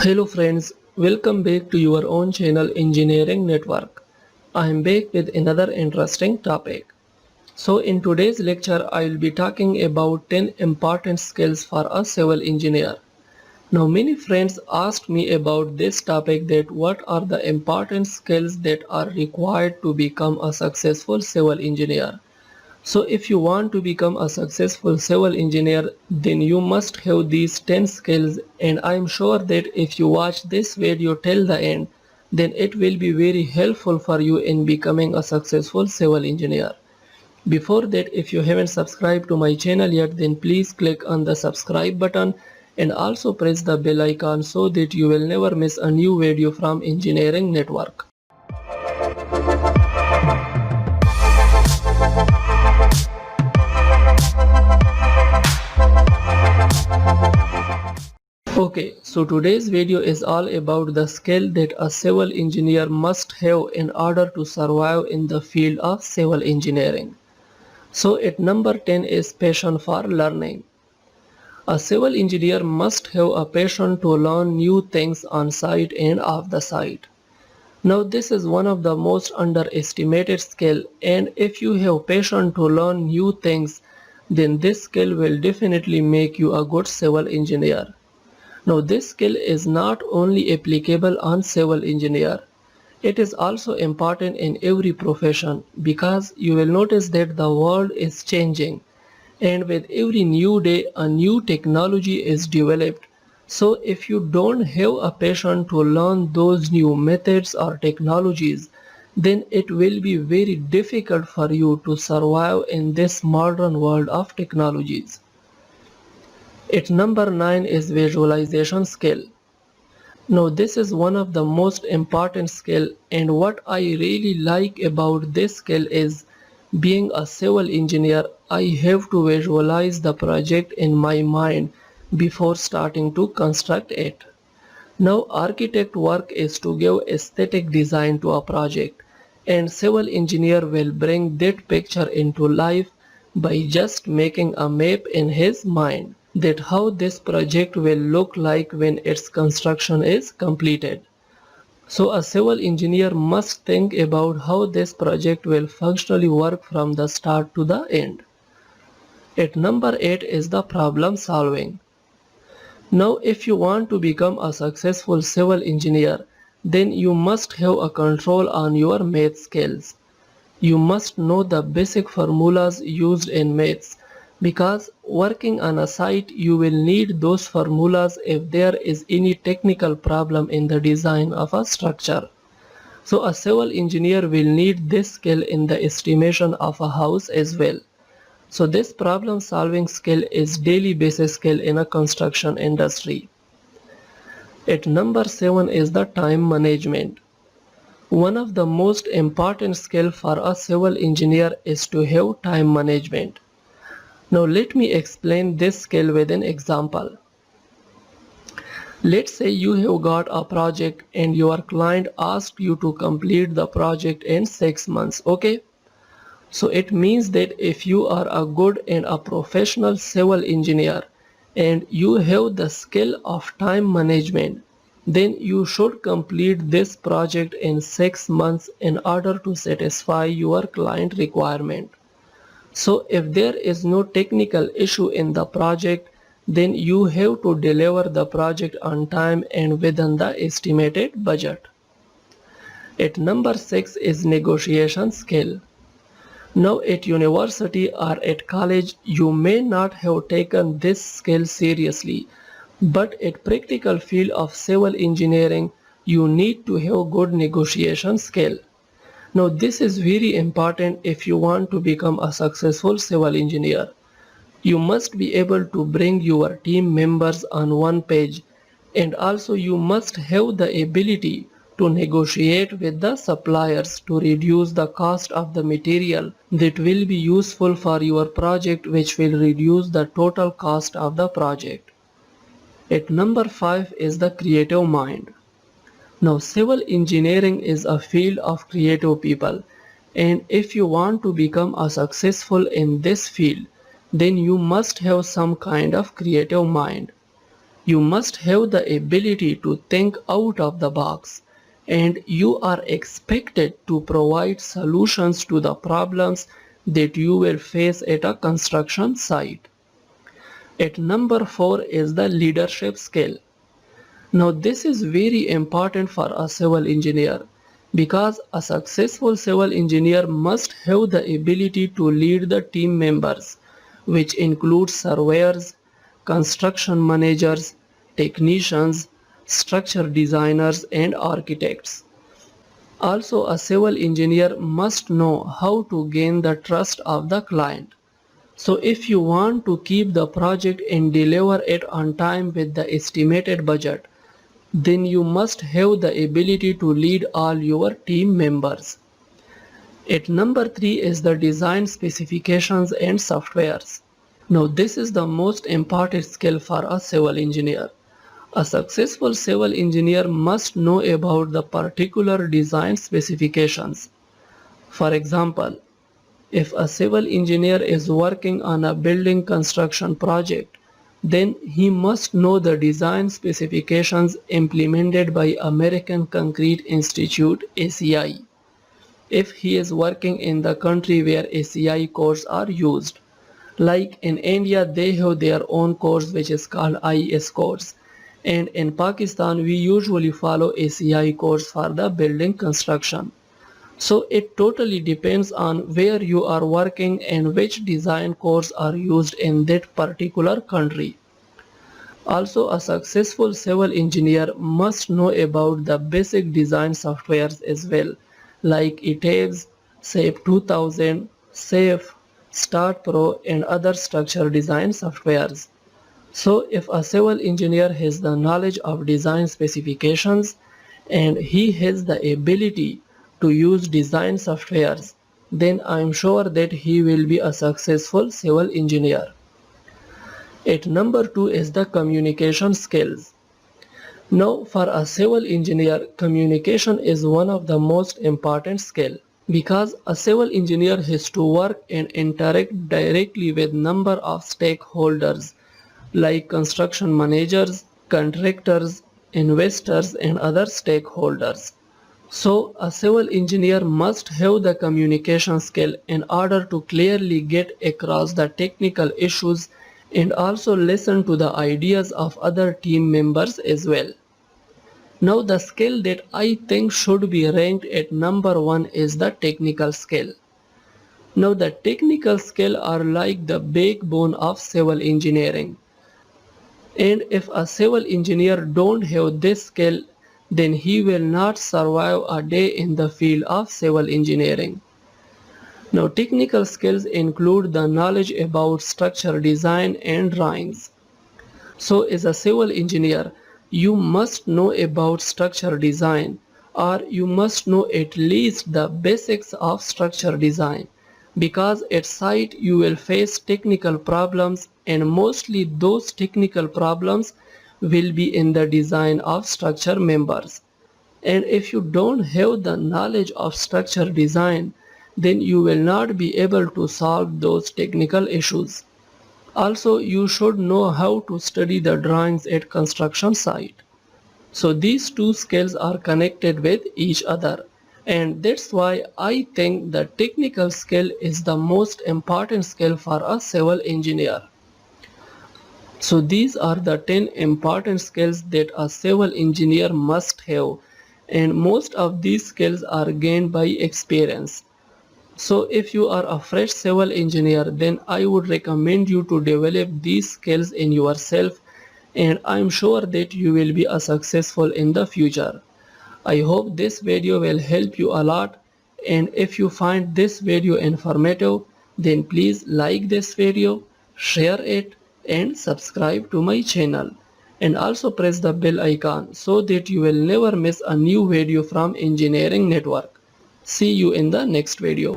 Hello friends, welcome back to your own channel Engineering Network. I am back with another interesting topic. So in today's lecture I will be talking about 10 important skills for a civil engineer. Now many friends asked me about this topic, that what are the important skills that are required to become a successful civil engineer. So if you want to become a successful civil engineer, then you must have these 10 skills, and I am sure that if you watch this video till the end, then it will be very helpful for you in becoming a successful civil engineer. Before that, if you haven't subscribed to my channel yet, then please click on the subscribe button and also press the bell icon so that you will never miss a new video from Engineering Network. Okay, so today's video is all about the skill that a civil engineer must have in order to survive in the field of civil engineering. So at number 10 is passion for learning. A civil engineer must have a passion to learn new things on site and off the site. Now this is one of the most underestimated skill, and if you have passion to learn new things, then this skill will definitely make you a good civil engineer. Now this skill is not only applicable on civil engineer, it is also important in every profession, because you will notice that the world is changing, and with every new day a new technology is developed. So if you don't have a passion to learn those new methods or technologies, then it will be very difficult for you to survive in this modern world of technologies. At number 9 is visualization skill. Now this is one of the most important skill, and what I really like about this skill is, being a civil engineer, I have to visualize the project in my mind before starting to construct it. Now architect work is to give aesthetic design to a project, and civil engineer will bring that picture into life by just making a map in his mind, that how this project will look like when its construction is completed. So a civil engineer must think about how this project will functionally work from the start to the end. At number 8 is the problem solving. Now if you want to become a successful civil engineer, then you must have a control on your math skills. You must know the basic formulas used in maths, because working on a site you will need those formulas if there is any technical problem in the design of a structure. So a civil engineer will need this skill in the estimation of a house as well. So this problem solving skill is daily basis skill in a construction industry. At number 7 is the time management. One of the most important skill for a civil engineer is to have time management. Now let me explain this skill with an example. Let's say you have got a project and your client asked you to complete the project in 6 months, okay? So it means that if you are a good and a professional civil engineer and you have the skill of time management, then you should complete this project in 6 months in order to satisfy your client requirement. So if there is no technical issue in the project, then you have to deliver the project on time and within the estimated budget. At number 6 is negotiation skill. Now at university or at college you may not have taken this skill seriously, but at practical field of civil engineering you need to have good negotiation skill. Now this is very important if you want to become a successful civil engineer. You must be able to bring your team members on one page, and also you must have the ability to negotiate with the suppliers to reduce the cost of the material that will be useful for your project, which will reduce the total cost of the project. At number 5 is the creative mind. Now civil engineering is a field of creative people, and if you want to become a successful in this field, then you must have some kind of creative mind. You must have the ability to think out of the box, and you are expected to provide solutions to the problems that you will face at a construction site. At number 4 is the leadership skill. Now this is very important for a civil engineer because a successful civil engineer must have the ability to lead the team members, which includes surveyors, construction managers, technicians, structure designers and architects. Also, a civil engineer must know how to gain the trust of the client. So if you want to keep the project and deliver it on time with the estimated budget, then you must have the ability to lead all your team members. At number 3 is the design specifications and softwares. Now this is the most important skill for a civil engineer. A successful civil engineer must know about the particular design specifications. For example, if a civil engineer is working on a building construction project, then he must know the design specifications implemented by American Concrete Institute (ACI). If he is working in the country where ACI codes are used, like in India they have their own codes which is called IS codes, and in Pakistan we usually follow ACI codes for the building construction. So it totally depends on where you are working and which design codes are used in that particular country. Also, a successful civil engineer must know about the basic design softwares as well, like ETABS, SAP 2000, SAFE, START Pro and other structure design softwares. So if a civil engineer has the knowledge of design specifications and he has the ability to use design softwares, then I am sure that he will be a successful civil engineer. At number 2 is the communication skills. Now for a civil engineer, communication is one of the most important skill because a civil engineer has to work and interact directly with number of stakeholders like construction managers, contractors, investors and other stakeholders. So a civil engineer must have the communication skill in order to clearly get across the technical issues and also listen to the ideas of other team members as well. Now the skill that I think should be ranked at number 1 is the technical skill. Now the technical skill are like the backbone of civil engineering. And if a civil engineer don't have this skill, then he will not survive a day in the field of civil engineering. Now technical skills include the knowledge about structure design and drawings. So as a civil engineer, you must know about structure design, or you must know at least the basics of structure design, because at site you will face technical problems and mostly those technical problems will be in the design of structure members. And if you don't have the knowledge of structure design, then you will not be able to solve those technical issues. Also, you should know how to study the drawings at construction site. So these two skills are connected with each other, and that's why I think the technical skill is the most important skill for a civil engineer. So these are the 10 important skills that a civil engineer must have, and most of these skills are gained by experience. So if you are a fresh civil engineer, then I would recommend you to develop these skills in yourself, and I'm sure that you will be a successful in the future. I hope this video will help you a lot, and if you find this video informative, then please like this video, share it and subscribe to my channel, and also press the bell icon so that you will never miss a new video from Engineering Network. See you in the next video.